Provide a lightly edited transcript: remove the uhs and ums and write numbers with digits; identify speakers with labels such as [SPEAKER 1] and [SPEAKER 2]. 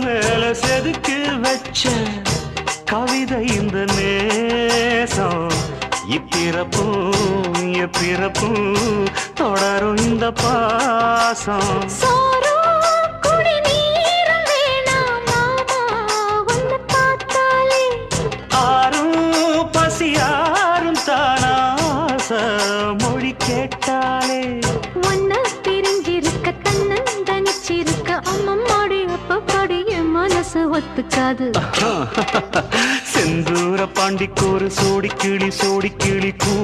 [SPEAKER 1] மேல செதுக்கு வச்ச கவிதை இந்த நேசம் இப்பிறப்பும் எப்பிறப்பும் தொடரும் இந்த பாசம் ஆரும் பசியாரும் தானாச மொழி கேட்டாலே
[SPEAKER 2] ஒன்ன பிரிஞ்சிருக்க தன்னந்தனிச்சிருக்க அம்மம்மாடி அப்பப்படி என் மனசு ஒத்துக்காது
[SPEAKER 1] செந்தூர பாண்டிக்கு ஒரு சோடி கிளி கூ